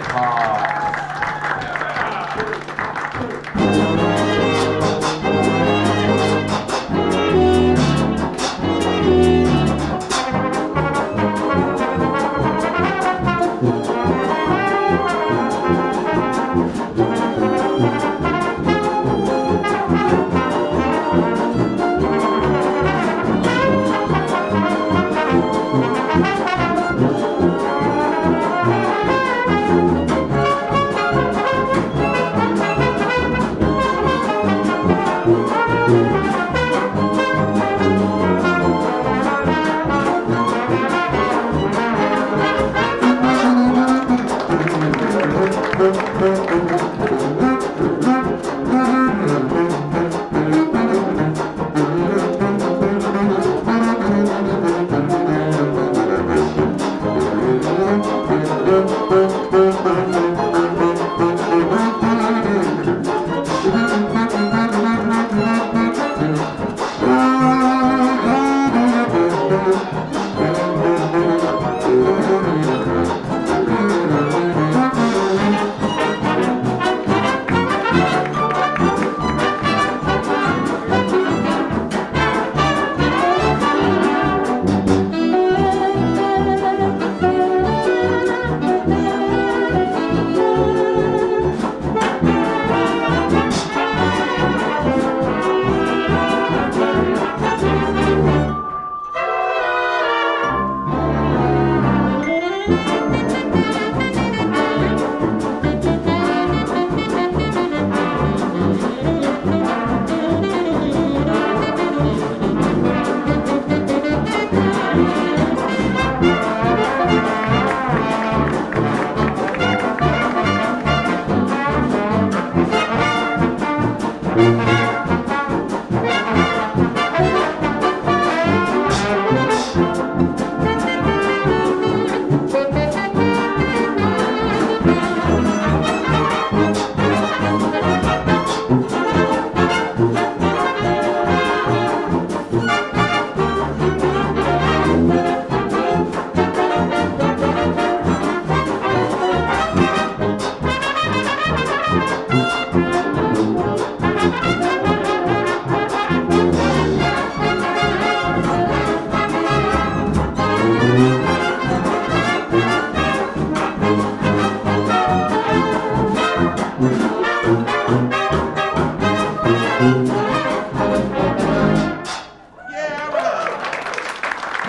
Nighthawks.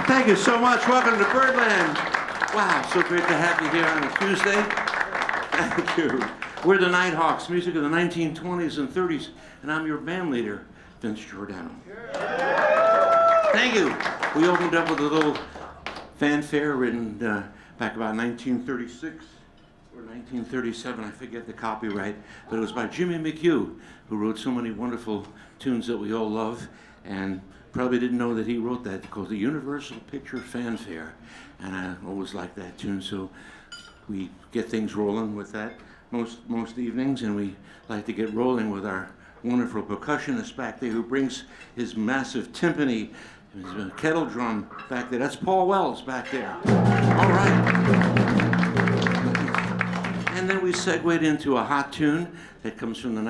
Thank you so much. Welcome to Birdland. Wow, so great to have you here on a Tuesday. Thank you. We're the Nighthawks, music of the 1920s and 30s, and I'm your band leader, Vince Giordano. Thank you. We opened up with a little fanfare written back about 1936 or 1937, I forget the copyright, but it was by Jimmy McHugh, who wrote so many wonderful tunes that we all love, and probably didn't know that he wrote that, called the Universal Picture Fanfare, and I always like that tune, so we get things rolling with that most evenings, and we like to get rolling with our wonderful percussionist back there who brings his massive timpani, his kettle drum back there. That's Paul Wells back there. All right. And then we segued into a hot tune that comes from the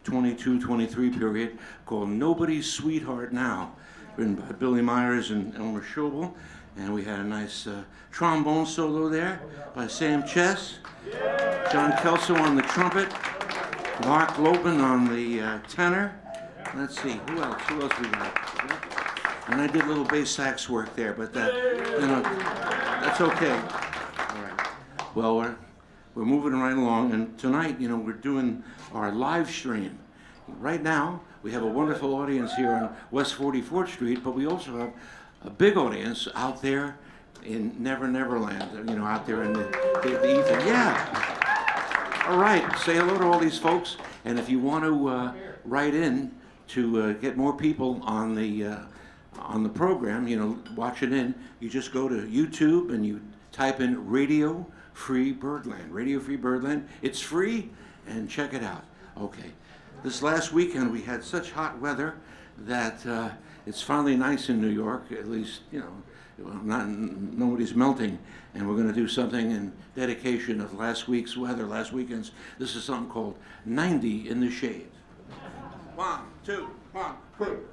1922-23 period called Nobody's Sweetheart Now, written by Billy Myers and Elmer Schobel. And we had a nice trombone solo there by Sam Chess, John Kelso on the trumpet, Mark Lopin on the tenor. Let's see, who else we got? And I did a little bass sax work there, but that's okay. All right. Well, we're moving right along, and tonight, we're doing our live stream. Right now, we have a wonderful audience here on West 44th Street, but we also have a big audience out there in Never Neverland, out there in the ether. Yeah. All right, say hello to all these folks, and if you want to write in to get more people on the program, watch it in, you just go to YouTube and you type in Radio Free Birdland. Radio Free Birdland. It's free, and check it out. Okay. This last weekend we had such hot weather that it's finally nice in New York. At least, it nobody's melting, and we're going to do something in dedication of last weekend's. This is something called 90 in the Shade. 1, 2, 1, 2.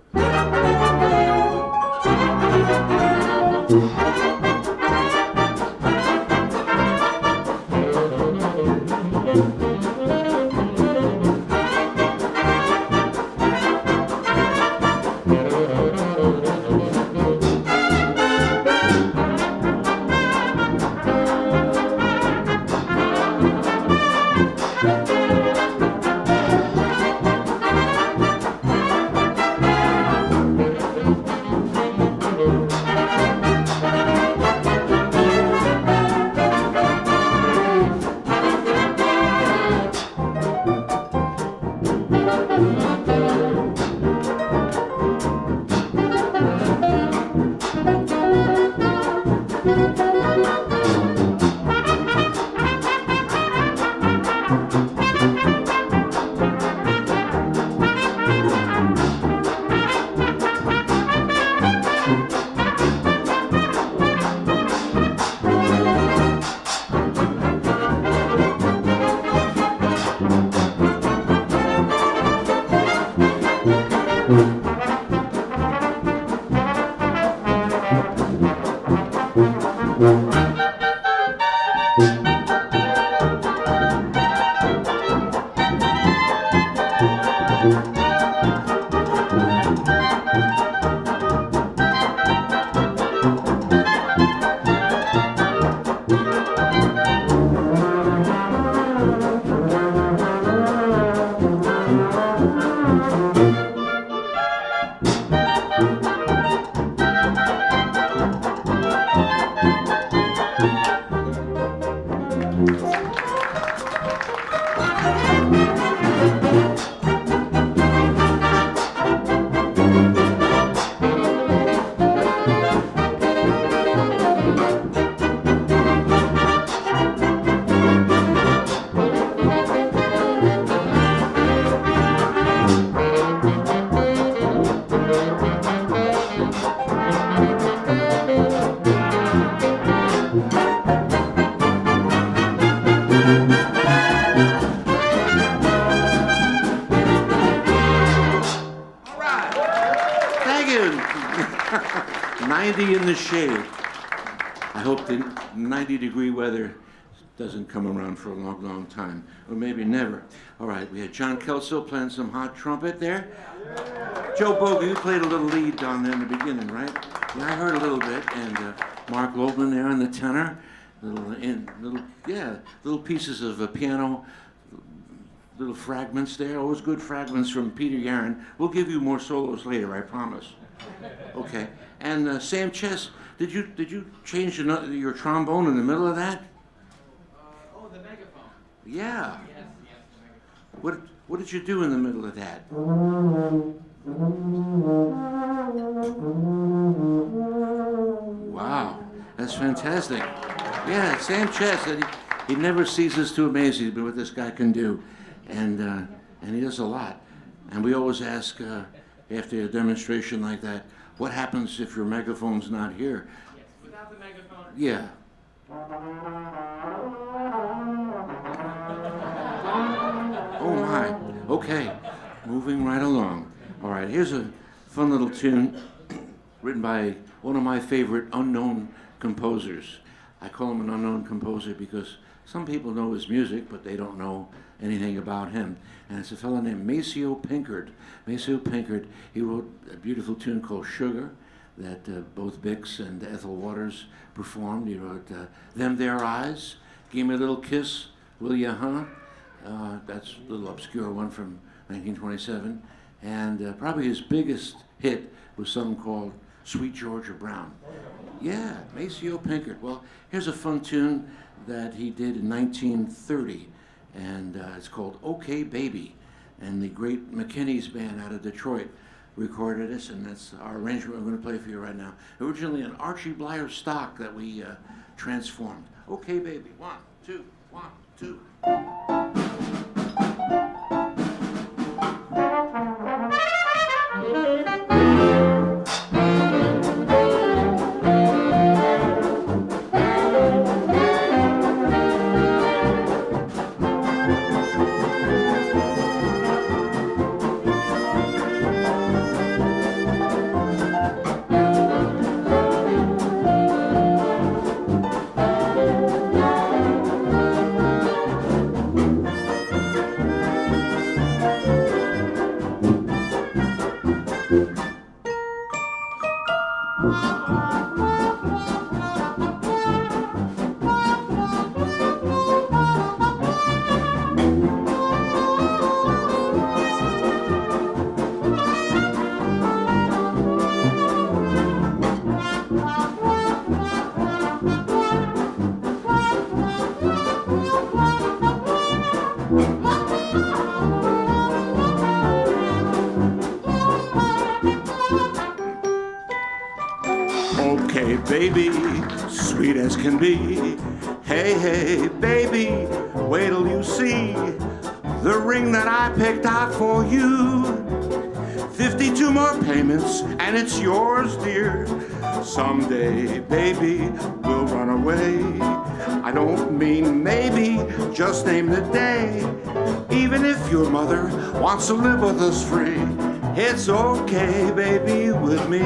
In the Shade. I hope the 90-degree weather doesn't come around for a long, long time, or maybe never. All right, we had John Kelso playing some hot trumpet there. Joe Bogie, you played a little lead down there in the beginning, right? Yeah, I heard a little bit, and Mark Loebman there on the tenor. Little pieces of piano, little fragments there. Always good fragments from Peter Yaron. We'll give you more solos later, I promise. Okay. And Sam Chess, did you change your trombone in the middle of that? The megaphone. Yeah. Yes, the megaphone. What did you do in the middle of that? Wow, that's fantastic. Yeah, Sam Chess, he never ceases to amaze you what this guy can do, and he does a lot. And we always ask after a demonstration like that, what happens if your megaphone's not here? Yes, without the megaphone. Yeah. Oh my. Okay. Moving right along. All right, here's a fun little tune written by one of my favorite unknown composers. I call him an unknown composer because some people know his music, but they don't know anything about him. And it's a fellow named Maceo Pinkard. Maceo Pinkard, he wrote a beautiful tune called Sugar that both Bix and Ethel Waters performed. He wrote Them There Eyes, Give Me a Little Kiss, Will Ya, Huh? That's a little obscure one from 1927. And probably his biggest hit was something called Sweet Georgia Brown. Yeah, Maceo Pinkard. Well, here's a fun tune that he did in 1930, and it's called OK Baby. And the great McKinney's band out of Detroit recorded this, and that's our arrangement I'm going to play for you right now. Originally an Archie Blyer stock that we transformed. OK Baby, 1, 2, 1, 2. baby, sweet as can be. Hey, hey, baby, wait till you see the ring that I picked out for you. 52 more payments and it's yours, dear. Someday, baby, we'll run away. I don't mean maybe, just name the day. Even if your mother wants to live with us free, it's okay, baby, with me.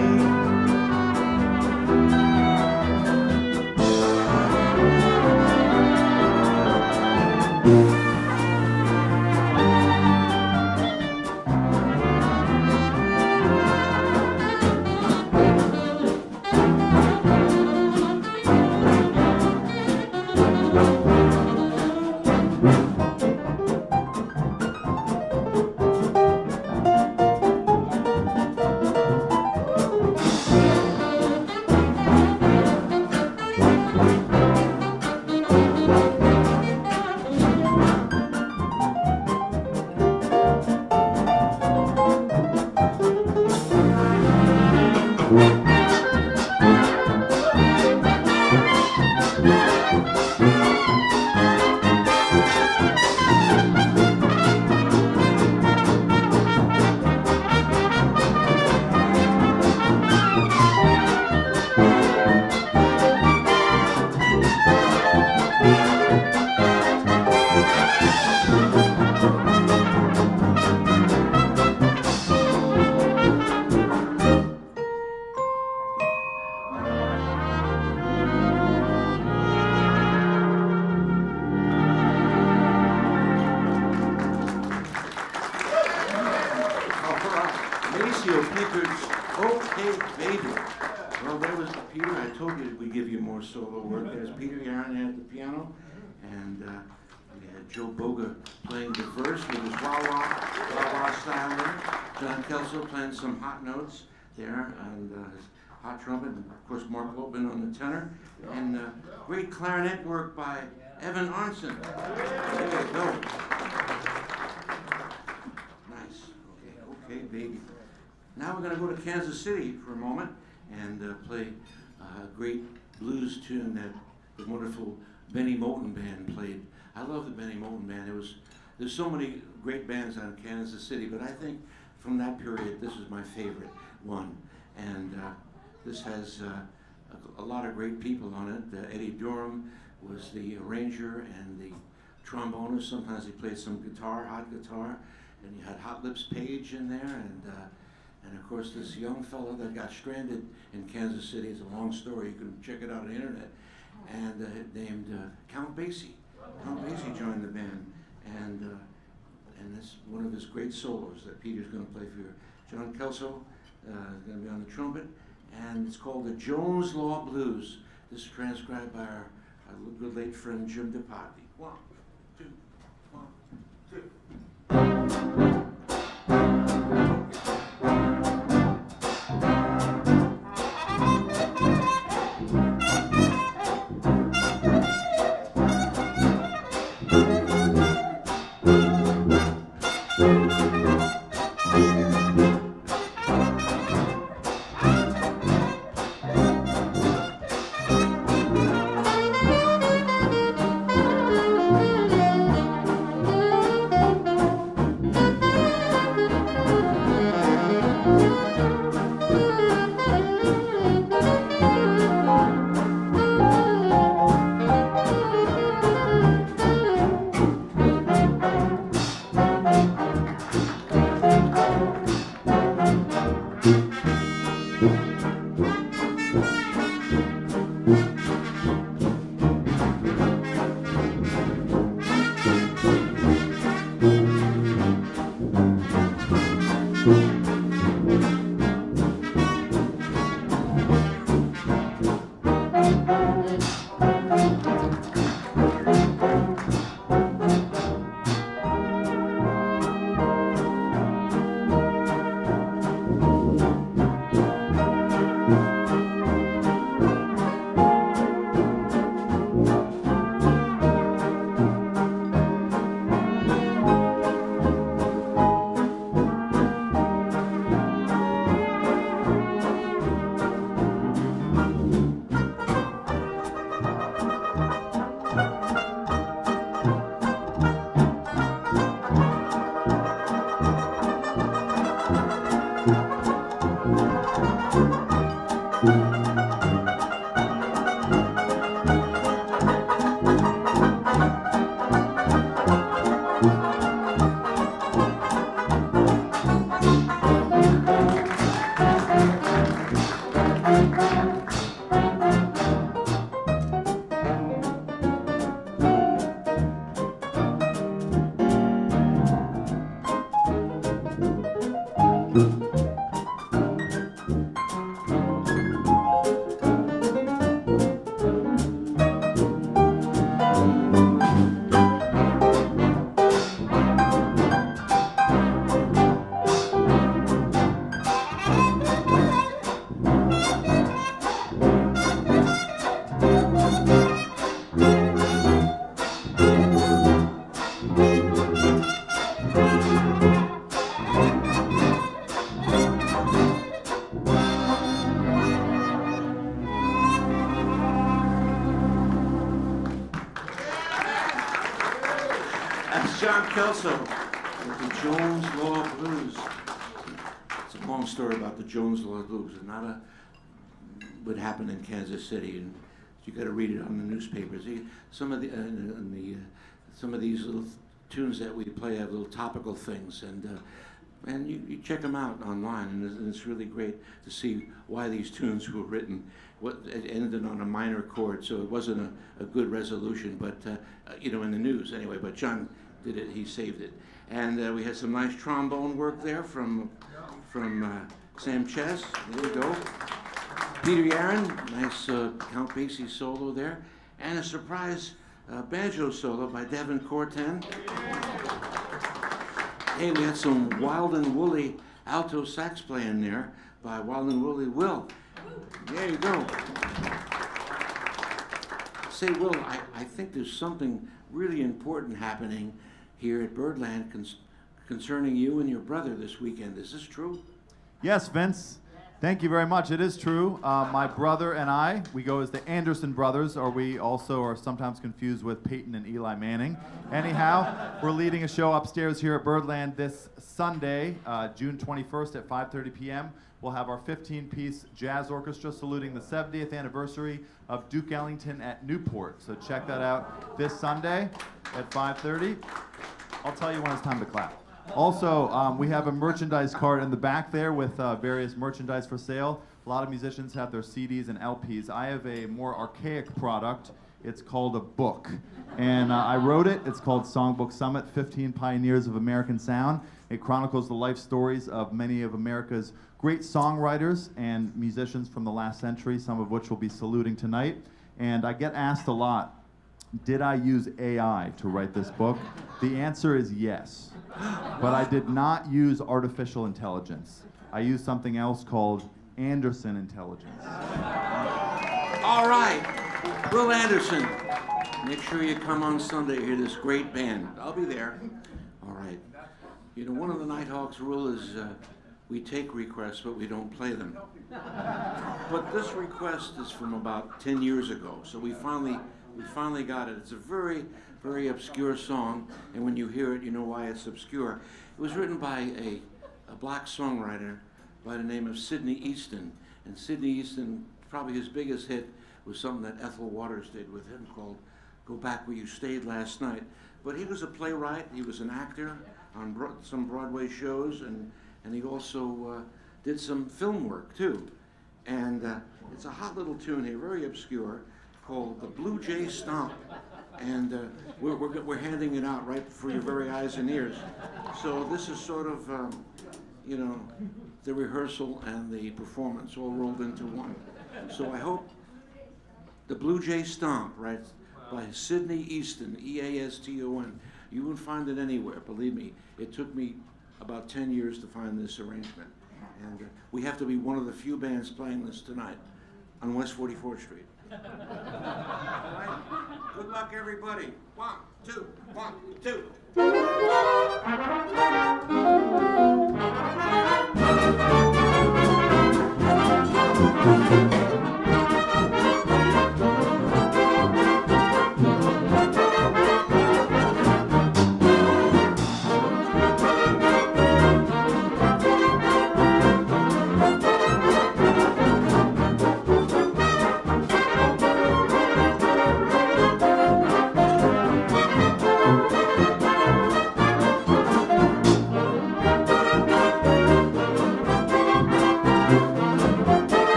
Okay, baby. Well, there was Peter. I told you we'd give you more solo work. There's Peter Yaron at the piano, and we had Joe Boga playing the verse with his wah-wah style there. John Kelso playing some hot notes there, and his hot trumpet, and of course Mark Lopman on the tenor, and great clarinet work by Evan Arnson. There you go. Nice. Okay, baby. Now we're going to go to Kansas City for a moment and play a great blues tune that the wonderful Benny Moten Band played. I love the Benny Moten Band. There's so many great bands out of Kansas City, but I think from that period, this is my favorite one. And this has a lot of great people on it. Eddie Durham was the arranger and the trombonist. Sometimes he played some guitar, hot guitar. And you had Hot Lips Page in there, and of course this young fellow that got stranded in Kansas City. It's a long story. You can check it out on the internet. And named Count Basie. Count Basie joined the band, and that's one of his great solos that Peter's going to play for you. John Kelso is going to be on the trumpet, and it's called the Jones Law Blues. This is transcribed by our good late friend Jim DePatti. 1, 2, 1, 2. That's John Kelso with the Jones Law Blues. It's a long story about the Jones Law Blues. It's not what happened in Kansas City, and you got to read it on the newspapers. Some of these little tunes that we play have little topical things, and you check them out online, and it's really great to see why these tunes were written. It ended on a minor chord, so it wasn't a good resolution, but in the news anyway. But John did it; he saved it, and we had some nice trombone work there from Sam Chess. There you go. Peter Yaron, nice Count Basie solo there, and a surprise banjo solo by Devin Corten. Hey, we had some Wild and Woolly alto sax playing there by Wild and Woolly Will. There you go. Say, Will, I think there's something really important happening here at Birdland concerning you and your brother this weekend. Is this true? Yes, Vince. Thank you very much. It is true. My brother and I, we go as the Anderson brothers, or we also are sometimes confused with Peyton and Eli Manning. Anyhow, we're leading a show upstairs here at Birdland this Sunday, June 21st at 5:30 p.m. We'll have our 15-piece jazz orchestra saluting the 70th anniversary of Duke Ellington at Newport. So check that out this Sunday at 5:30. I'll tell you when it's time to clap. Also, we have a merchandise cart in the back there with various merchandise for sale. A lot of musicians have their CDs and LPs. I have a more archaic product. It's called a book. And I wrote it. It's called Songbook Summit, 15 Pioneers of American Sound. It chronicles the life stories of many of America's great songwriters and musicians from the last century, some of which we'll be saluting tonight. And I get asked a lot, did I use AI to write this book? The answer is yes. But I did not use artificial intelligence. I used something else called Anderson intelligence. All right, Will Anderson. Make sure you come on Sunday to hear this great band. I'll be there. All right. You know, one of the Nighthawks' rule is we take requests, but we don't play them. But this request is from about 10 years ago, so we finally got it. It's a very, very obscure song, and when you hear it, you know why it's obscure. It was written by a black songwriter by the name of Sidney Easton, and Sidney Easton, probably his biggest hit was something that Ethel Waters did with him called Go Back Where You Stayed Last Night. But he was a playwright, he was an actor on some Broadway shows, and he also did some film work too. And it's a hot little tune here, very obscure, called The Blue Jay Stomp. And we're handing it out right before your very eyes and ears. So this is sort of, the rehearsal and the performance all rolled into one. So I hope The Blue Jay Stomp, right, by Sidney Easton, E-A-S-T-O-N. You won't find it anywhere, believe me. It took me about 10 years to find this arrangement. And we have to be one of the few bands playing this tonight on West 44th Street. All right. Good luck, everybody. 1, 2, 1, 2.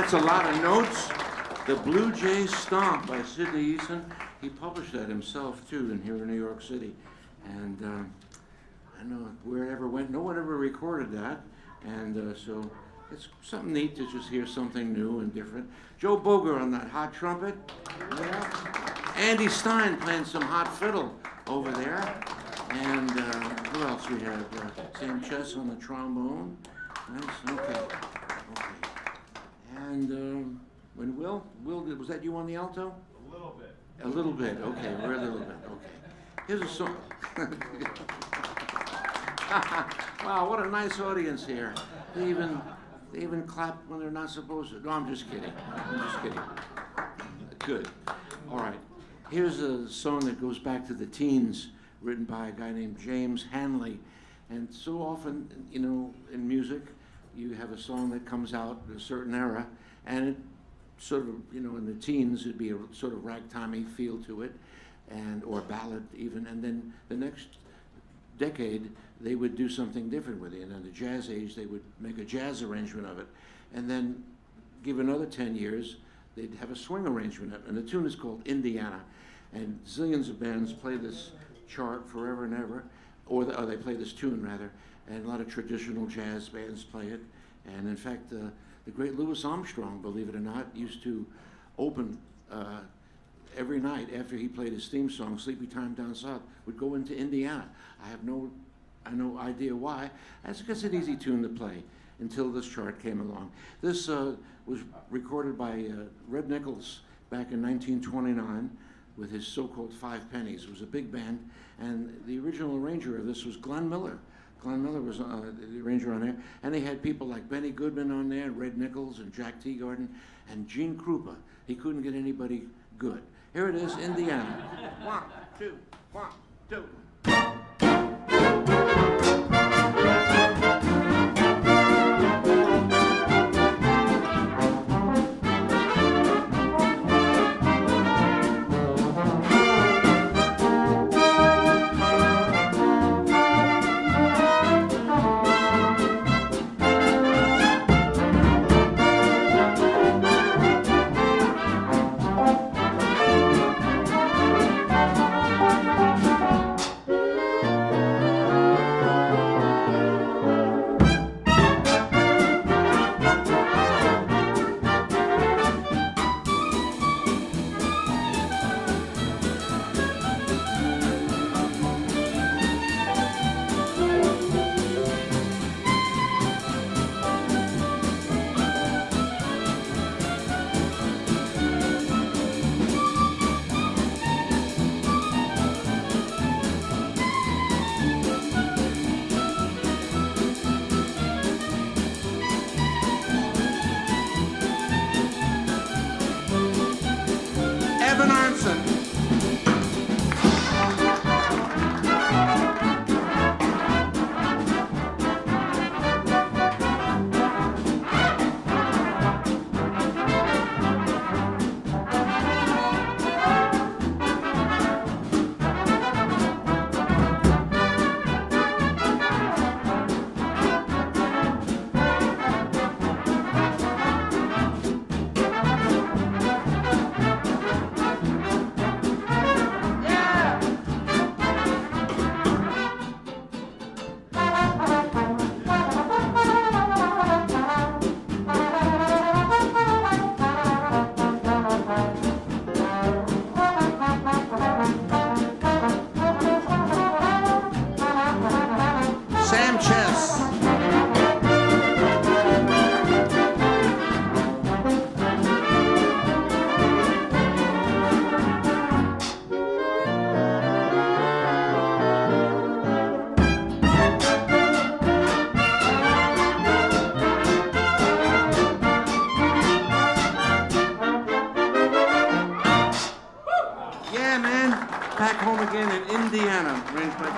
That's a lot of notes. The Blue Jay Stomp by Sidney Eason. He published that himself too, here in New York City. And I know where it ever went, no one ever recorded that. And so it's something neat to just hear something new and different. Joe Boger on that hot trumpet. Yeah. Andy Stein playing some hot fiddle over there. And who else we have? Sam Chess on the trombone. Nice, okay. And when Will, was that you on the alto? A little bit. A little bit, okay, we're a little bit, okay. Here's a song. Wow, what a nice audience here. They even clap when they're not supposed to. No, I'm just kidding. Good. All right. Here's a song that goes back to the teens, written by a guy named James Hanley. And so often, you know, in music, you have a song that comes out in a certain era, and it sort of, you know, in the teens, it'd be a sort of ragtimey feel to it, or ballad even, and then the next decade, they would do something different with it. And in the jazz age, they would make a jazz arrangement of it. And then give another 10 years, they'd have a swing arrangement of it. And the tune is called Indiana. And zillions of bands play this chart forever and ever, or they play this tune rather, and a lot of traditional jazz bands play it. And in fact, the great Louis Armstrong, believe it or not, used to open every night after he played his theme song, Sleepy Time Down South, would go into Indiana. I have no idea why. That's an easy tune to play until this chart came along. This was recorded by Red Nichols back in 1929 with his so-called Five Pennies. It was a big band, and the original arranger of this was Glenn Miller. Glenn Miller was the arranger on there, and they had people like Benny Goodman on there, Red Nichols, and Jack Teagarden, and Gene Krupa. He couldn't get anybody good. Here it is, Indiana. 1, 2, 1, 2.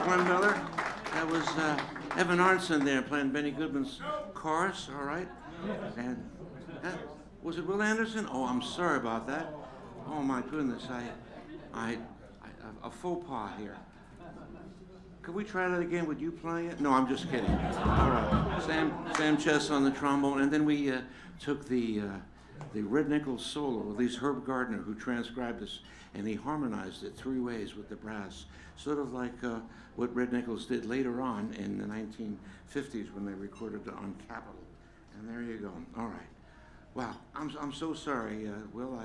Glenn Miller. That was Evan Arnson there playing Benny Goodman's chorus, all right? And was it Will Anderson? Oh, I'm sorry about that. Oh my goodness, a faux pas here. Could we try that again with you playing it? No, I'm just kidding. All right, Sam Chess on the trombone, and then we took the Red Nichols solo, at least Herb Gardner, who transcribed this, and he harmonized it 3 ways with the brass, sort of like what Red Nichols did later on in the 1950s when they recorded it on Capitol. And there you go. All right. Wow. I'm so sorry, Will.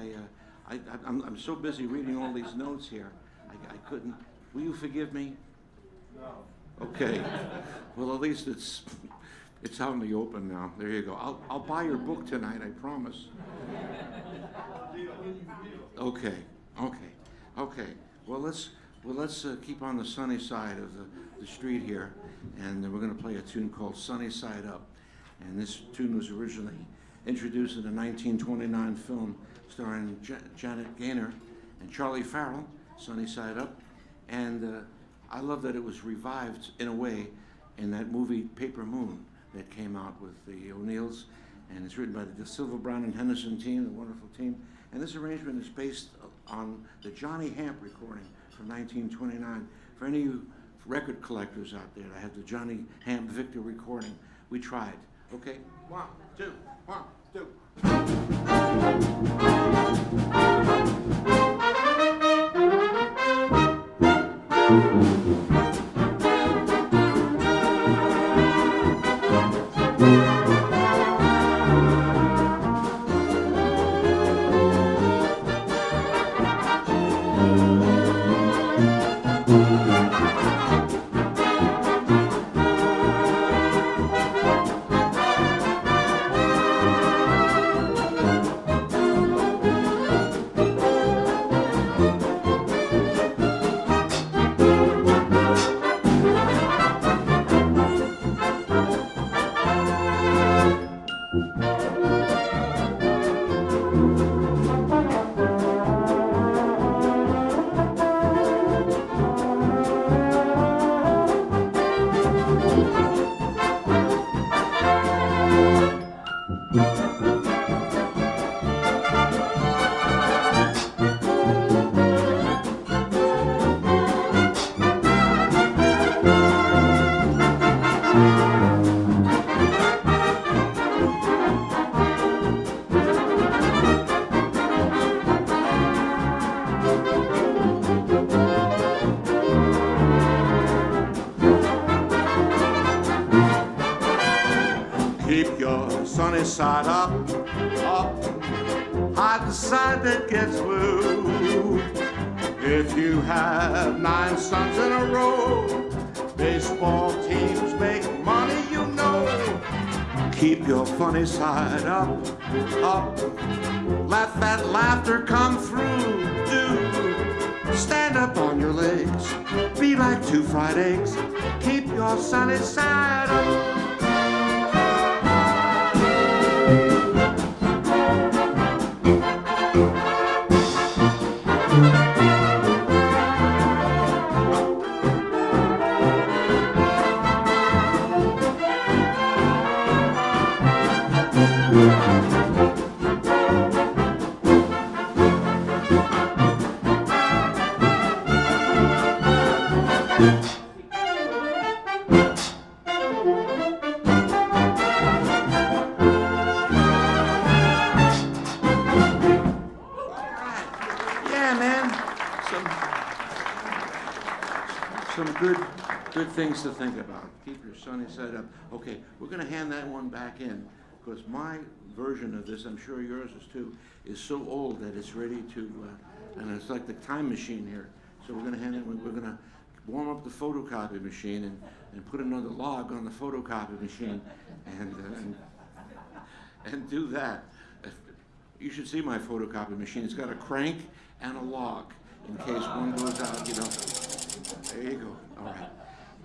I'm so busy reading all these notes here. I couldn't. Will you forgive me? No. Okay. Well, at least it's out in the open now. There you go. I'll buy your book tonight. I promise. Okay. Well, let's keep on the sunny side of the street here, and we're going to play a tune called "Sunny Side Up." And this tune was originally introduced in a 1929 film starring Janet Gaynor and Charlie Farrell, "Sunny Side Up," and I love that it was revived in a way in that movie Paper Moon that came out with the O'Neills, and it's written by the De Silva, Brown, and Henderson team, the wonderful team. And this arrangement is based on the Johnny Hamp recording from 1929. For any of you record collectors out there, I have the Johnny Hamp Victor recording. We tried. Okay? 1, 2, 1, 2. Keep your sunny side up, hide the side that gets blue. If you have 9 suns in a row, baseball teams make money, you know. Keep your funny side up, let that laughter come through. Do stand up on your legs, be like 2 fried eggs. Keep your sunny side up. Some good things to think about. Keep your sunny side up. Okay, we're going to hand that one back in because my version of this, I'm sure yours is too, is so old that it's ready to, and it's like the time machine here. So we're going to hand it. We're going to warm up the photocopy machine and put another log on the photocopy machine, and do that. You should see my photocopy machine. It's got a crank and a log in case one goes out, you know. There you go. All right.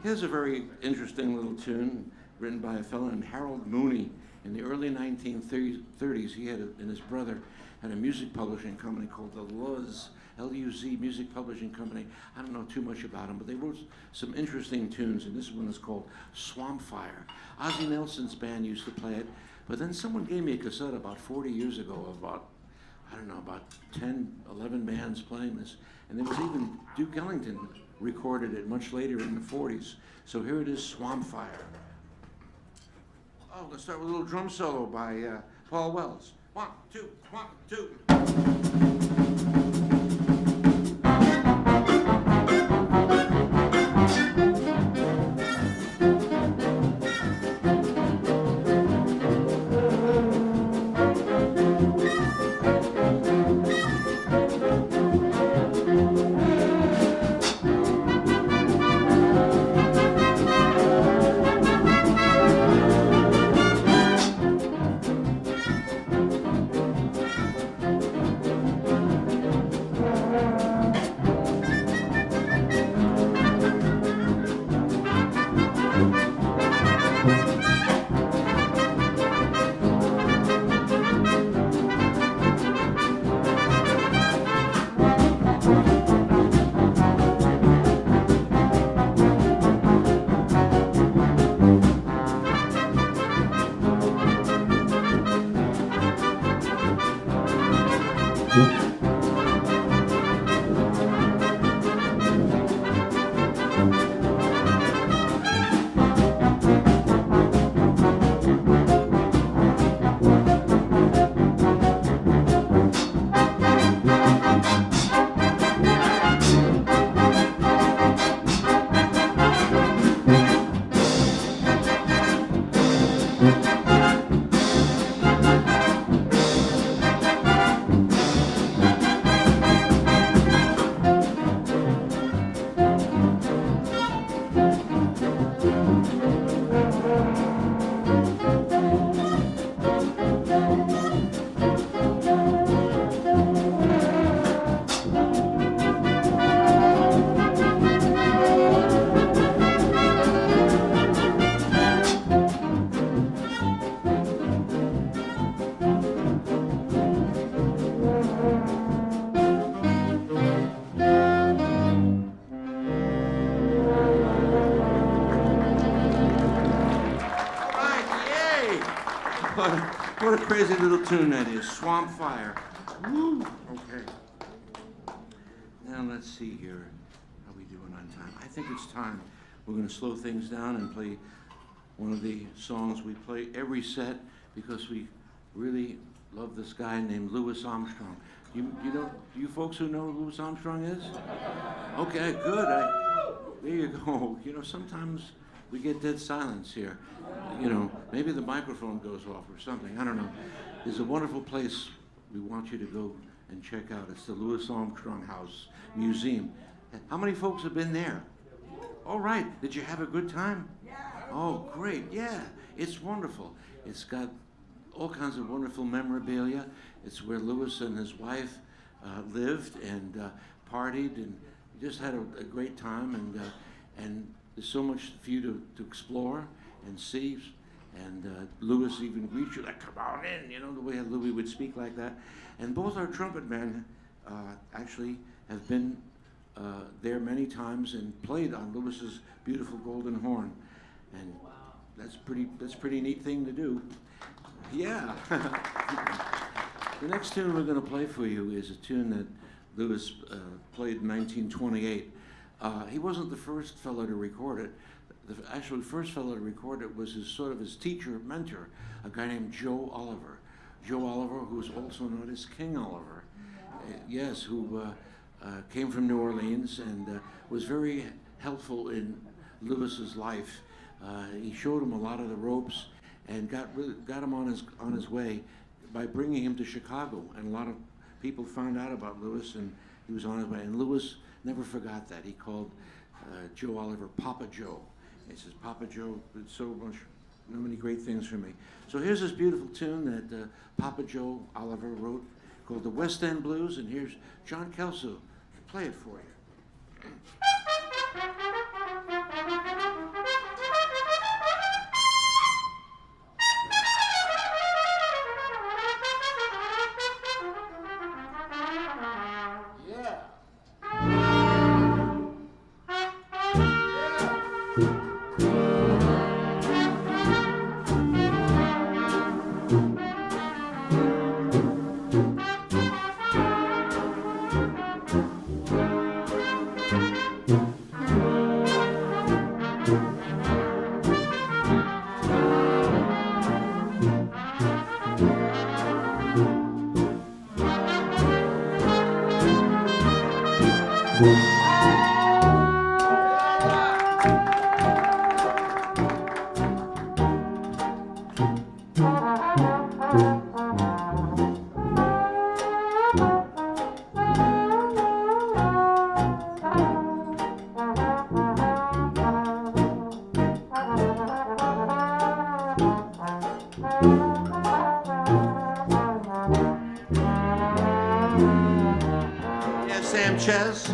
Here's a very interesting little tune written by a fellow named Harold Mooney. In the early 1930s, he and his brother had a music publishing company called the Luz, LUZ Music Publishing Company. I don't know too much about them, but they wrote some interesting tunes, and this one is called Swamp Fire. Ozzie Nelson's band used to play it, but then someone gave me a cassette about 40 years ago of about 10, 11 bands playing this. And there was even Duke Ellington recorded it much later in the 40s. So here it is, Swamp Fire. Oh, let's start with a little drum solo by Paul Wells. 1, 2, 1, 2. What a crazy little tune that is, Swamp Fire. Woo! Okay. Now let's see here. How we doing on time? I think it's time. We're going to slow things down and play one of the songs we play every set because we really love this guy named Louis Armstrong. You know, you folks who know who Louis Armstrong is? Okay, good. There you go. You know, sometimes we get dead silence here. You know, maybe the microphone goes off or something. I don't know. There's a wonderful place we want you to go and check out. It's the Louis Armstrong House Museum. How many folks have been there? All right. Did you have a good time? Oh, great. Yeah, it's wonderful. It's got all kinds of wonderful memorabilia. It's where Louis and his wife lived and partied and just had a great time. And there's so much for you to explore and see. And Louis even greets you like, come on in, you know, the way Louis would speak like that. And both our trumpet men actually have been there many times and played on Louis's beautiful golden horn. And that's pretty neat thing to do. Yeah. The next tune we're going to play for you is a tune that Louis played in 1928. He wasn't the first fellow to record it. The actual first fellow to record it was his teacher, mentor, a guy named Joe Oliver. Joe Oliver, who was also known as King Oliver. Yes, who came from New Orleans and was very helpful in Louis's life. He showed him a lot of the ropes and got him on his way by bringing him to Chicago. And a lot of people found out about Louis, and he was on his way. And Louis never forgot that. He called Joe Oliver Papa Joe. He says, Papa Joe did so many great things for me. So here's this beautiful tune that Papa Joe Oliver wrote called the West End Blues, and here's John Kelso to play it for you. Yeah. Yeah, Sam Chess.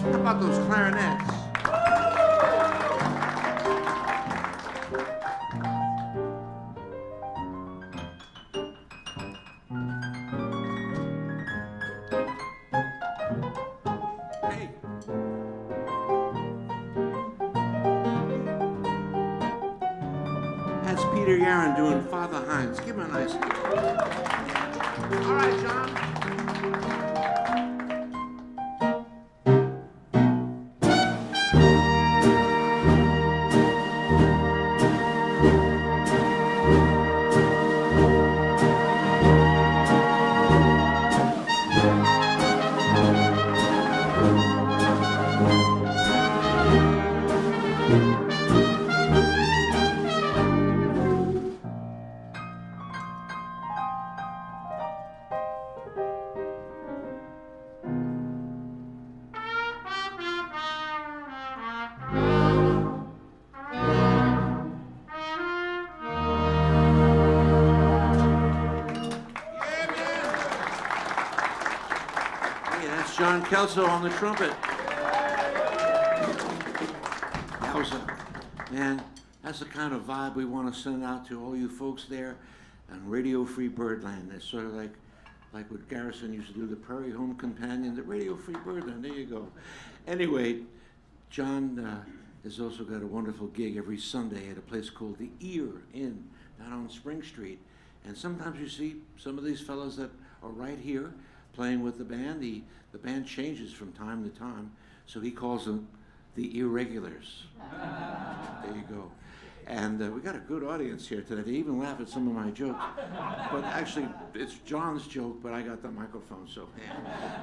How about those clarinets? Hey. That's Peter Yaron doing Father Hines. Give him a nice hand. All right, John. John Kelso on the trumpet. That was man, that's the kind of vibe we want to send out to all you folks there on Radio Free Birdland. It's sort of like what Garrison used to do, the Prairie Home Companion, the Radio Free Birdland. There you go. Anyway, John has also got a wonderful gig every Sunday at a place called the Ear Inn down on Spring Street. And sometimes you see some of these fellows that are right here playing with the band. The band changes from time to time, so he calls them the Irregulars. There you go. And we got a good audience here today. They even laugh at some of my jokes. But actually, it's John's joke, but I got the microphone, so.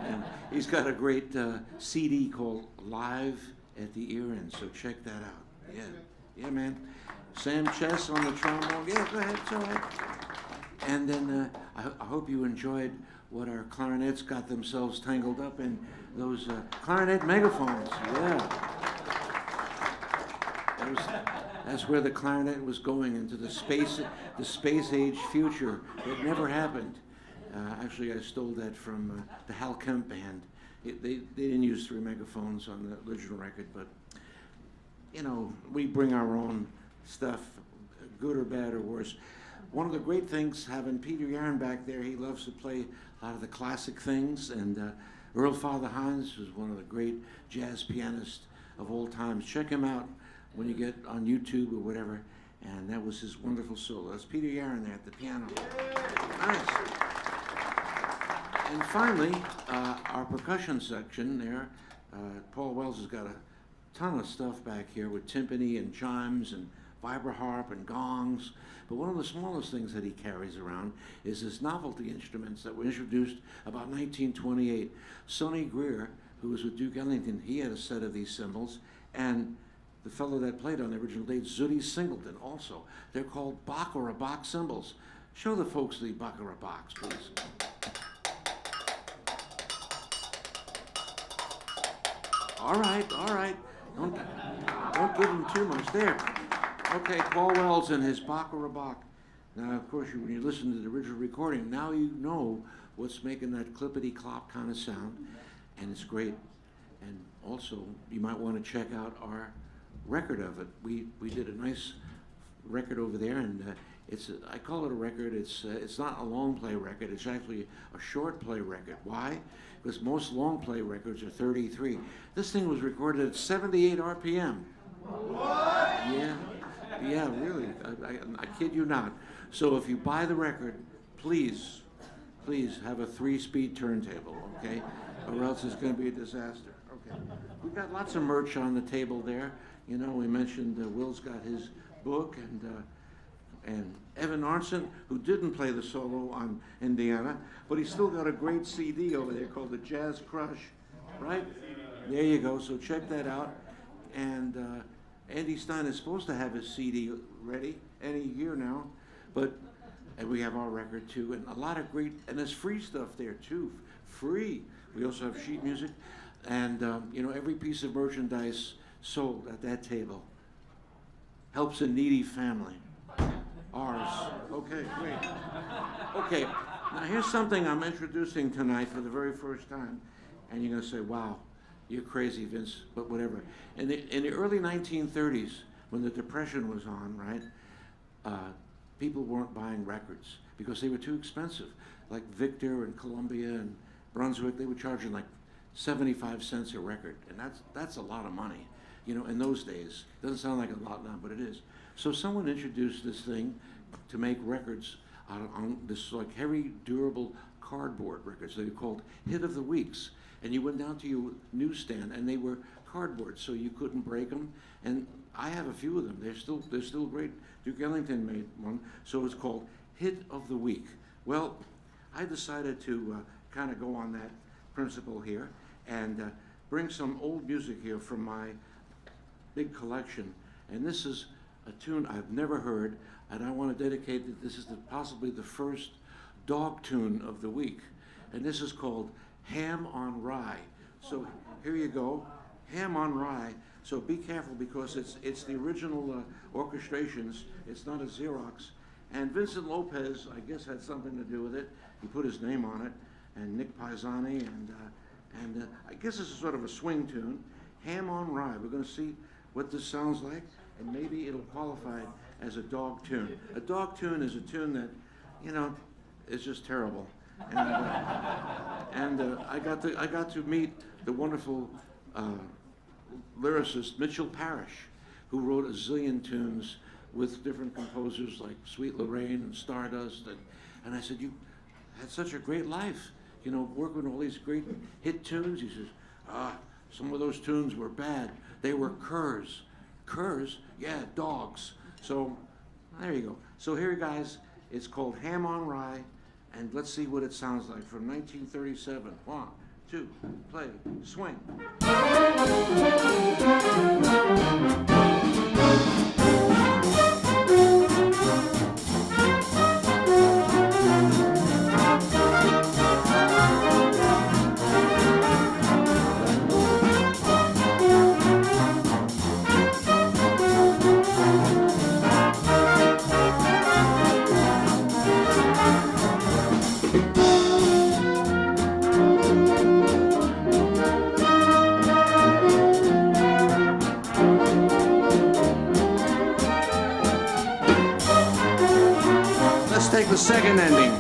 And he's got a great CD called Live at the Ear Inn, so check that out. Yeah, yeah, man. Sam Chess on the trombone. Yeah, go ahead, it's all right. And then I hope you enjoyed what our clarinets got themselves tangled up in, those clarinet megaphones. Yeah. That's where the clarinet was going, into the space age future. It never happened. Actually, I stole that from the Hal Kemp band. They didn't use 3 megaphones on the original record, but you know, we bring our own stuff, good or bad or worse. One of the great things, having Peter Yaron back there, he loves to play a lot of the classic things, and Earl Father Hines was one of the great jazz pianists of all times. Check him out when you get on YouTube or whatever, and that was his wonderful solo. That's Peter Yaron there at the piano. Nice. And finally, our percussion section there, Paul Wells has got a ton of stuff back here with timpani and chimes and vibroharp and gongs. But one of the smallest things that he carries around is his novelty instruments that were introduced about 1928. Sonny Greer, who was with Duke Ellington, he had a set of these cymbals, and the fellow that played on the original date, Zooty Singleton, also. They're called Baccarat box cymbals. Show the folks the Baccarat box, please. All right, all right. Don't give him too much there. Okay, Paul Wells and his Baccarat box. Now, of course, when you listen to the original recording, now you know what's making that clippity-clop kind of sound, and it's great. And also, you might want to check out our record of it. We did a nice record over there, and I call it a record. It's not a long play record. It's actually a short play record. Why? Because most long play records are 33. This thing was recorded at 78 RPM. What? Yeah, really. I kid you not. So if you buy the record, please please have a 3-speed turntable, okay? Or else it's going to be a disaster. Okay. We've got lots of merch on the table there. You know, we mentioned Will's got his book, and Evan Arnson, who didn't play the solo on Indiana, but he's still got a great CD over there called the Jazz Crush, right? There you go. So check that out. And Andy Stein is supposed to have his CD ready any year now, and we have our record too, and a lot of great, and there's free stuff there too, free. We also have sheet music, and you know, every piece of merchandise sold at that table helps a needy family. Ours. Okay, great. Okay, now here's something I'm introducing tonight for the very first time, and you're gonna say, wow, you're crazy, Vince, but whatever. In the early 1930s, when the Depression was on, right, people weren't buying records because they were too expensive. Like Victor and Columbia and Brunswick, they were charging like 75 cents a record, and that's a lot of money, you know, in those days. Doesn't sound like a lot now, but it is. So someone introduced this thing to make records on this like heavy, durable cardboard records. They were called Hit of the Weeks. And you went down to your newsstand, and they were cardboard, so you couldn't break them. And I have a few of them. They're still great. Duke Ellington made one, so it's called Hit of the Week. Well, I decided to kind of go on that principle here and bring some old music here from my big collection. And this is a tune I've never heard, and I want to dedicate that this is possibly the first dog tune of the week. And this is called Ham on Rye. So here you go, Ham on Rye. So be careful because it's the original orchestrations. It's not a Xerox. And Vincent Lopez, I guess, had something to do with it. He put his name on it, and Nick Paisani, and I guess this is sort of a swing tune. Ham on Rye. We're going to see what this sounds like, and maybe it'll qualify as a dog tune. A dog tune is a tune that, you know, is just terrible. And I got to meet the wonderful lyricist Mitchell Parrish, who wrote a zillion tunes with different composers like Sweet Lorraine and Stardust, and I said, you had such a great life, you know, working with all these great hit tunes. He says, some of those tunes were bad. They were curs. Curs? Yeah, dogs. So there you go. So here, guys, it's called Ham on Rye. And let's see what it sounds like from 1937. 1, 2, play, swing. Take the second ending.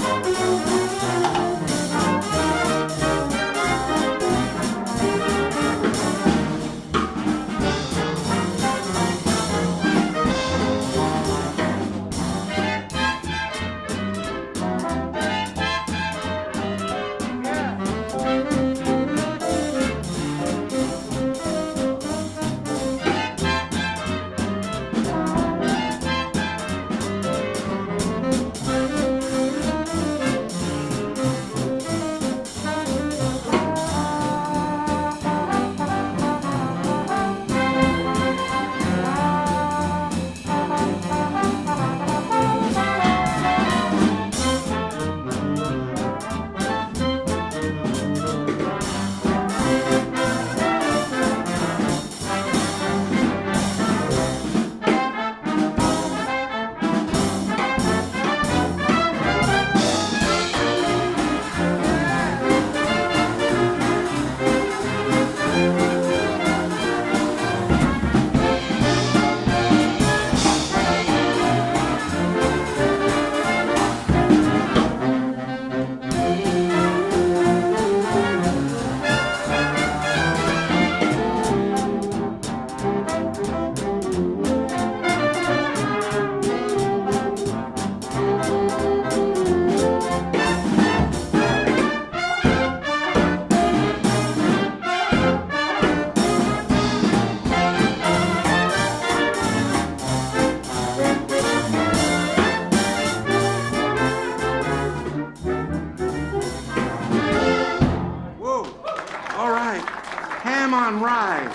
on Rye.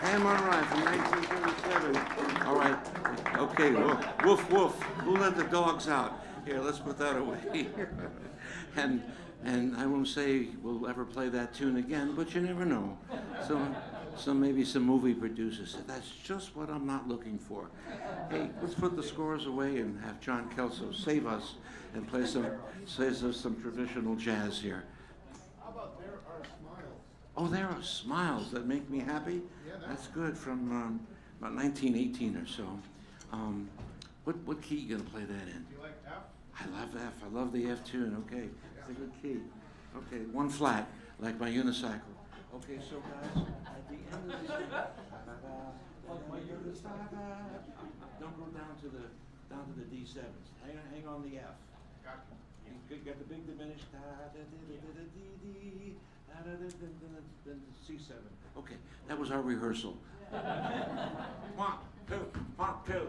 Ham on Rye from 1937. All right. Okay, woof, woof. Who let the dogs out? Here, let's put that away. And I won't say we'll ever play that tune again, but you never know. So maybe some movie producers said, that's just what I'm not looking for. Hey, let's put the scores away and have John Kelso save us and play some traditional jazz here. How about There Are Smiles? Oh, There Are Smiles That Make Me Happy? Yeah, That's good, from about 1918 or so. What key you gonna play that in? Do you like F? I love F. I love the F tune. Okay, it's a good key. Okay, one flat, like my unicycle. Okay, so guys, at the end of this, don't go down to the D7s. Hang on the F. Gotcha. You got the big diminished then the C7. Okay, that was our rehearsal. 1, 2, 1, 2.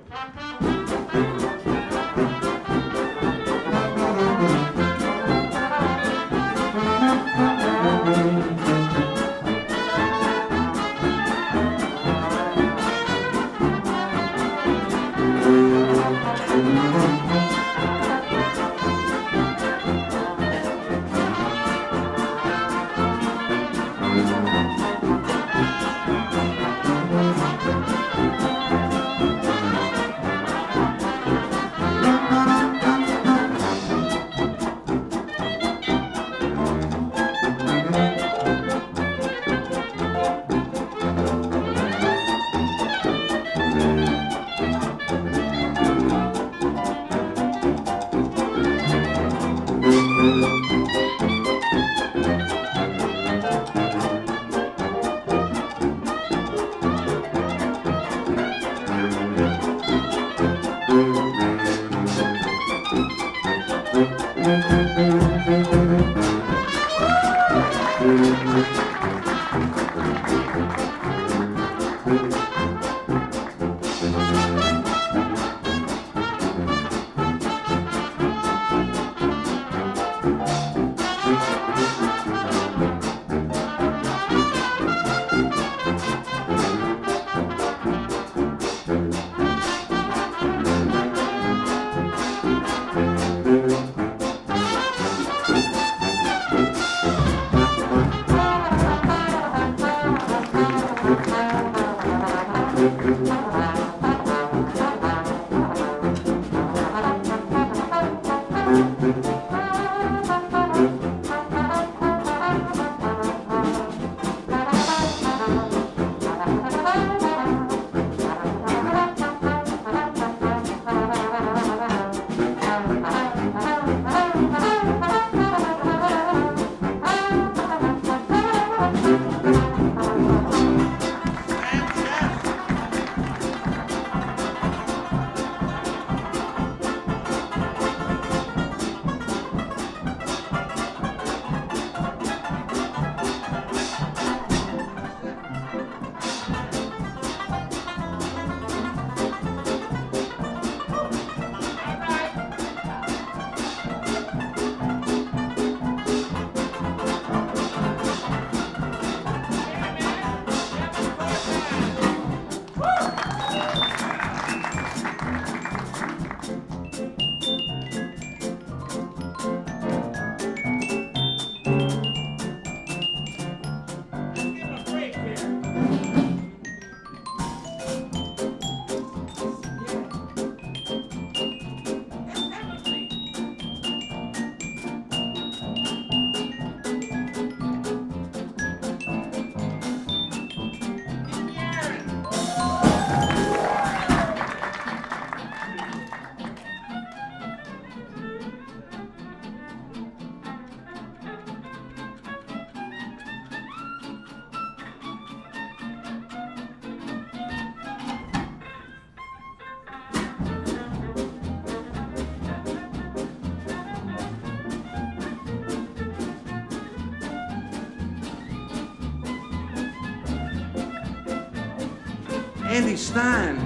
Andy Stein.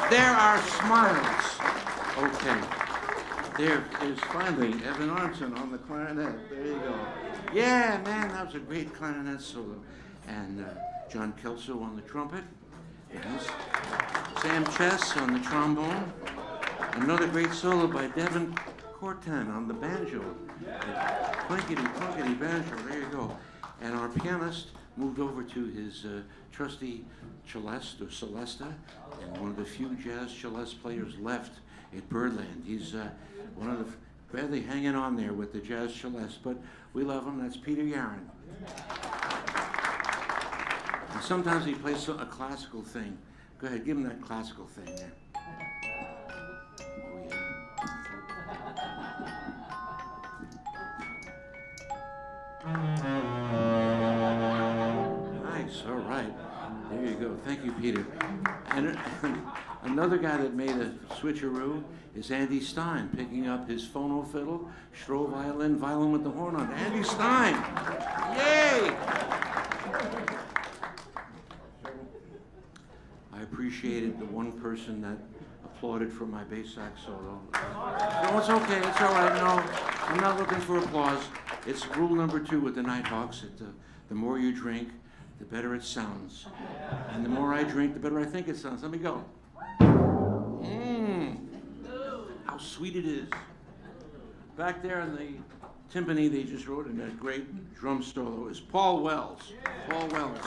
There are smiles. Okay. There is finally Evan Arnson on the clarinet. There you go. Yeah, man, that was a great clarinet solo. And John Kelso on the trumpet. Yes. Sam Chess on the trombone. Another great solo by Devin Cortan on the banjo. Plunkety banjo. There you go. And our pianist moved over to his trusty celeste or celesta, and one of the few jazz celeste players left at Birdland. He's one of the barely hanging on there with the jazz celeste, but we love him. That's Peter Yaron. And sometimes he plays a classical thing. Go ahead, give him that classical thing there. Oh, yeah. Nice, all right. There you go. Thank you, Peter. And another guy that made a switcheroo is Andy Stein, picking up his phono fiddle, Stroh violin, violin with the horn on. Andy Stein! Yay! I appreciated the one person that applauded for my bass sax solo. No, it's okay. It's all right. No, I'm not looking for applause. It's rule number 2 with the Nighthawks. The more you drink, the better it sounds. And the more I drink, the better I think it sounds. Let me go. How sweet it is. Back there in the timpani they just wrote in that great drum solo is Paul Wells. Paul Wells.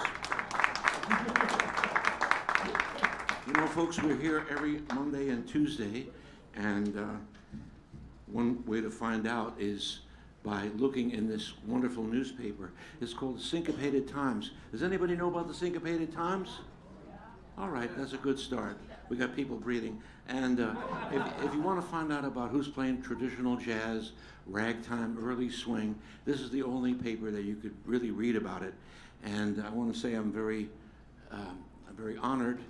You know, folks, we're here every Monday and Tuesday, and one way to find out is by looking in this wonderful newspaper. It's called the Syncopated Times. Does anybody know about the Syncopated Times? All right, that's a good start. We got people breathing. And if you want to find out about who's playing traditional jazz, ragtime, early swing, this is the only paper that you could really read about it. And I want to say I'm very honored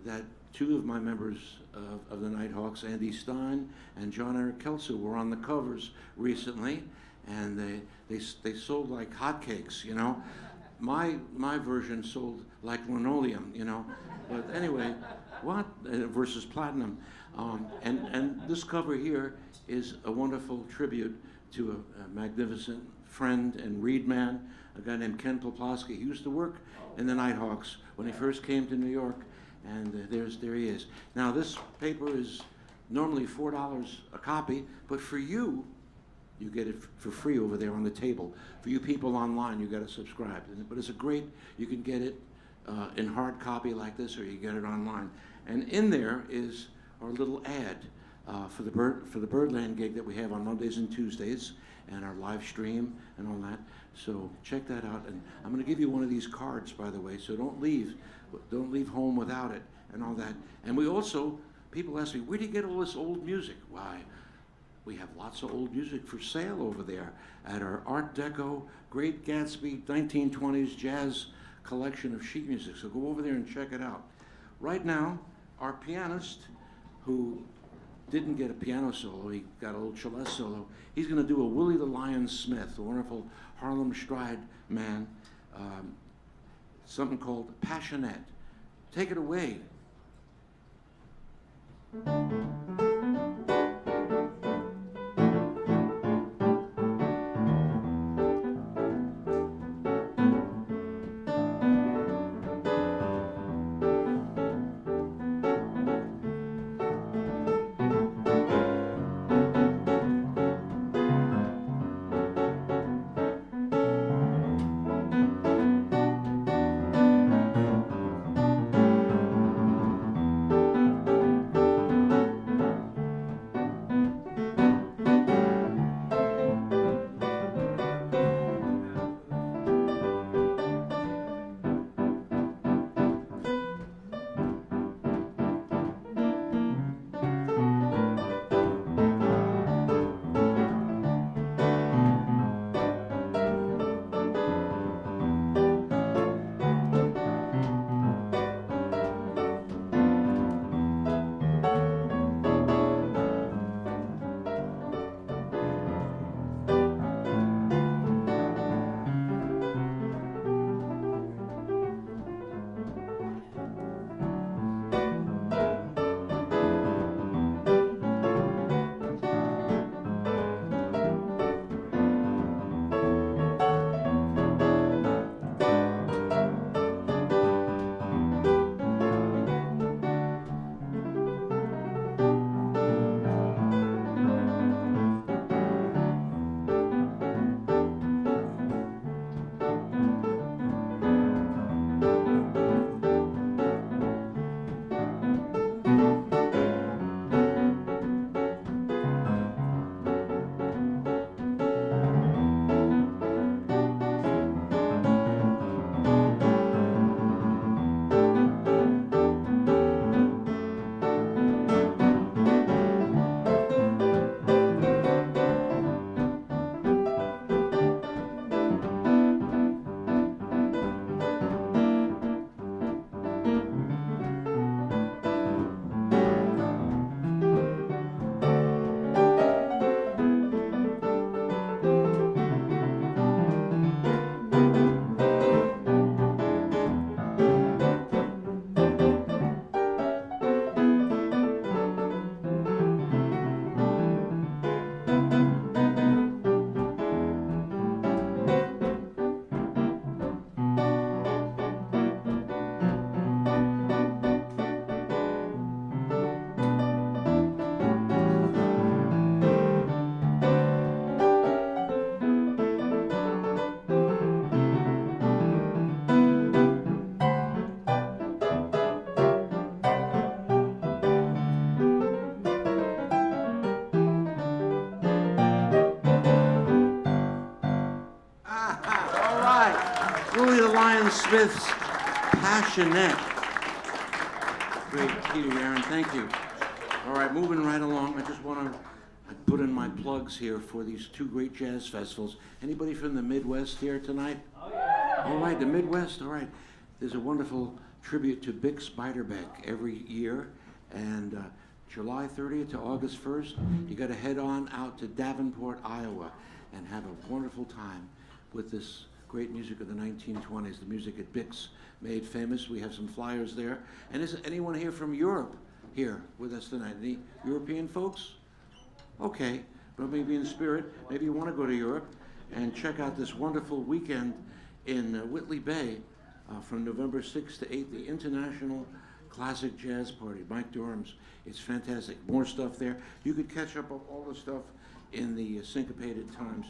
that 2 of my members of the Nighthawks, Andy Stein and John Eric Kelso, were on the covers recently, and they sold like hotcakes, you know. My version sold like linoleum, you know. But anyway, what versus platinum, and this cover here is a wonderful tribute to a magnificent friend and reed man, a guy named Ken Poplawski. He used to work in the Nighthawks when he first came to New York. And there he is. Now, this paper is normally $4 a copy, but for you get it for free over there on the table. For you people online, you got to subscribe. But it's a great, you can get it in hard copy like this, or you get it online. And in there is our little ad for the Birdland gig that we have on Mondays and Tuesdays, and our live stream and all that. So check that out. And I'm going to give you one of these cards, by the way, so don't leave home without it and all that. And we also, people ask me, where do you get all this old music? Why, we have lots of old music for sale over there at our Art Deco, Great Gatsby, 1920s jazz collection of sheet music. So go over there and check it out. Right now, our pianist, who didn't get a piano solo, he got a little celeste solo, he's going to do a Willie the Lion Smith, a wonderful Harlem Stride man, something called Passionette. Take it away. Smith's Passionate. Great, Peter, Aaron, thank you. All right, moving right along. I just want to put in my plugs here for these two great jazz festivals. Anybody from the Midwest here tonight? Oh, yeah. All right, the Midwest, all right. There's a wonderful tribute to Bix Beiderbecke every year, and July 30th to August 1st, you got to head on out to Davenport, Iowa, and have a wonderful time with this great music of the 1920s, the music that Bix made famous. We have some flyers there. And is anyone here from Europe here with us tonight? Any European folks? Okay, but maybe in spirit, maybe you want to go to Europe and check out this wonderful weekend in Whitley Bay from November 6th to 8th, the International Classic Jazz Party, Mike Durham's. It's fantastic. More stuff there. You could catch up on all the stuff in the Syncopated Times.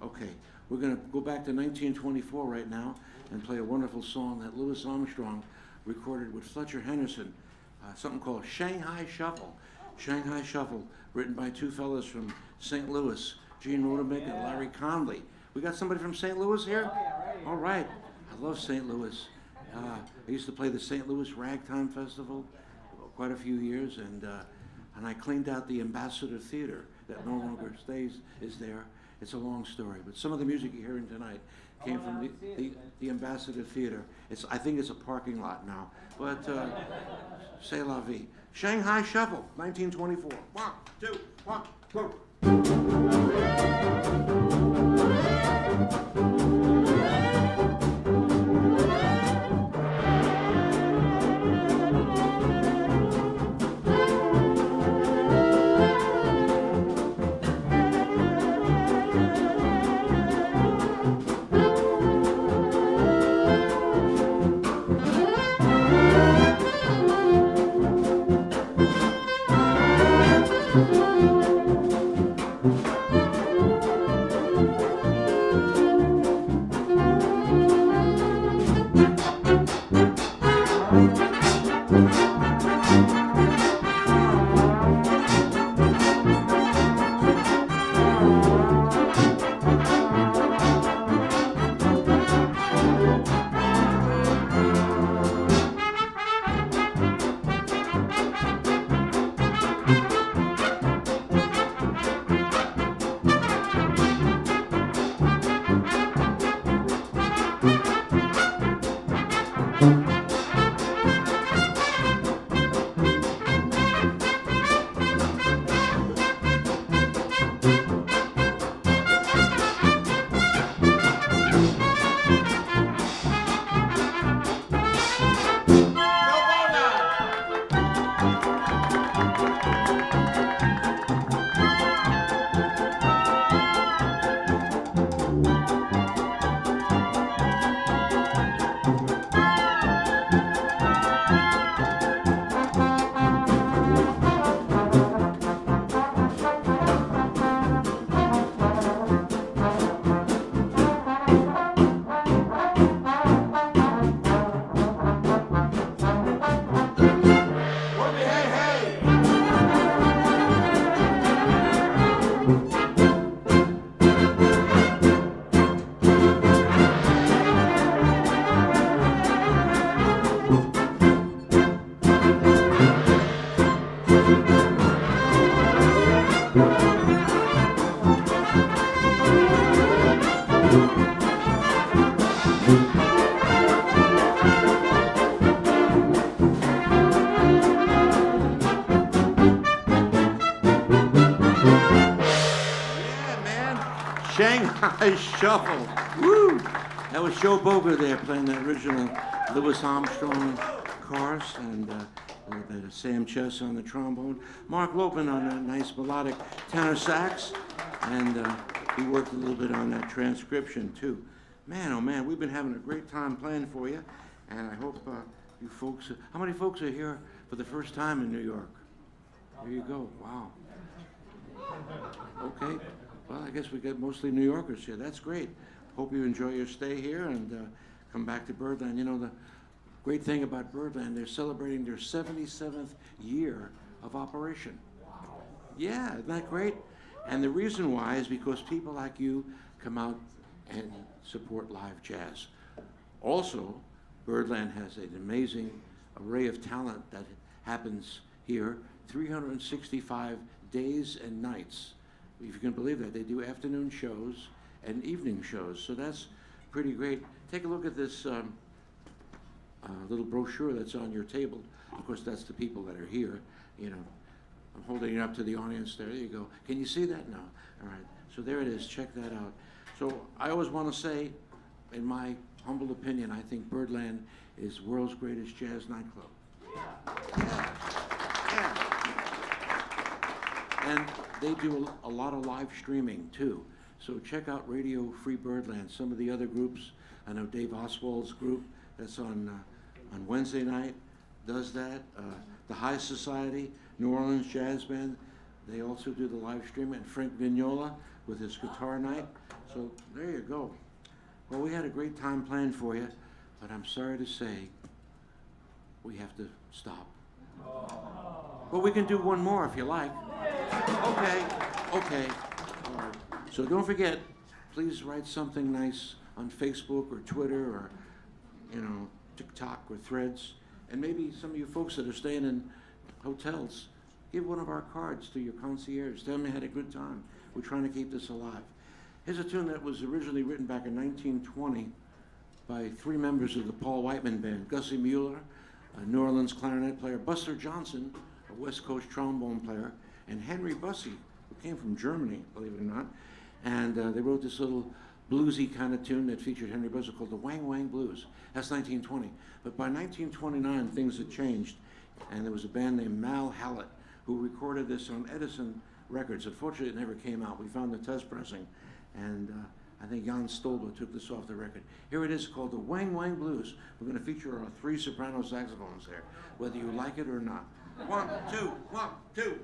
Okay, we're going to go back to 1924 right now and play a wonderful song that Louis Armstrong recorded with Fletcher Henderson, something called Shanghai Shuffle. Shanghai Shuffle, written by two fellas from St. Louis, Gene Rodemick and Larry Conley. We got somebody from St. Louis here? All right. I love St. Louis. I used to play the St. Louis Ragtime Festival quite a few years, and I cleaned out the Ambassador Theater that no longer is there. It's a long story, but some of the music you're hearing tonight came from the Ambassador Theater. I think it's a parking lot now, but c'est la vie. Shanghai Shuffle, 1924. 1, 2, 1, go. Shanghai Shuffle. Woo! That was Joe Boger there playing the original Louis Armstrong chorus, and a little bit of Sam Chess on the trombone. Mark Lopin on a nice melodic tenor sax, and he worked a little bit on that transcription too. Man, oh man, we've been having a great time playing for you, and I hope you folks. How many folks are here for the first time in New York? There you go. Wow. Okay. Well, I guess we got mostly New Yorkers here. That's great. Hope you enjoy your stay here and come back to Birdland. You know, the great thing about Birdland, they're celebrating their 77th year of operation. Yeah, isn't that great? And the reason why is because people like you come out and support live jazz. Also, Birdland has an amazing array of talent that happens here 365 days and nights. If you can believe that, they do afternoon shows and evening shows, so that's pretty great. Take a look at this little brochure that's on your table. Of course, that's the people that are here. You know, I'm holding it up to the audience there. There you go. Can you see that? No. All right. So there it is. Check that out. So I always want to say, in my humble opinion, I think Birdland is world's greatest jazz nightclub. Yeah. And they do a lot of live streaming too. So check out Radio Free Birdland. Some of the other groups, I know Dave Oswald's group that's on Wednesday night does that. The High Society, New Orleans Jazz Band, they also do the live stream. And Frank Vignola with his guitar night. So there you go. Well, we had a great time playing for you, but I'm sorry to say we have to stop. But we can do one more if you like. Okay. All right. So don't forget, please write something nice on Facebook or Twitter or, you know, TikTok or Threads. And maybe some of you folks that are staying in hotels, give one of our cards to your concierge. Tell them you had a good time. We're trying to keep this alive. Here's a tune that was originally written back in 1920 by 3 members of the Paul Whiteman Band: Gussie Mueller, a New Orleans clarinet player; Buster Johnson, a West Coast trombone player; and Henry Bussey, who came from Germany, believe it or not. And they wrote this little bluesy kind of tune that featured Henry Bussey called the Wang Wang Blues. That's 1920. But by 1929, things had changed, and there was a band named Mal Hallett who recorded this on Edison Records. Unfortunately, it never came out. We found the test pressing, and I think Jan Stolber took this off the record. Here it is, called the Wang Wang Blues. We're going to feature our 3 soprano saxophones there, whether you like it or not. 1, 2, 1, 2.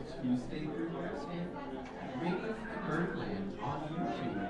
Tuesday through Thursday. Radio from Birdland on YouTube.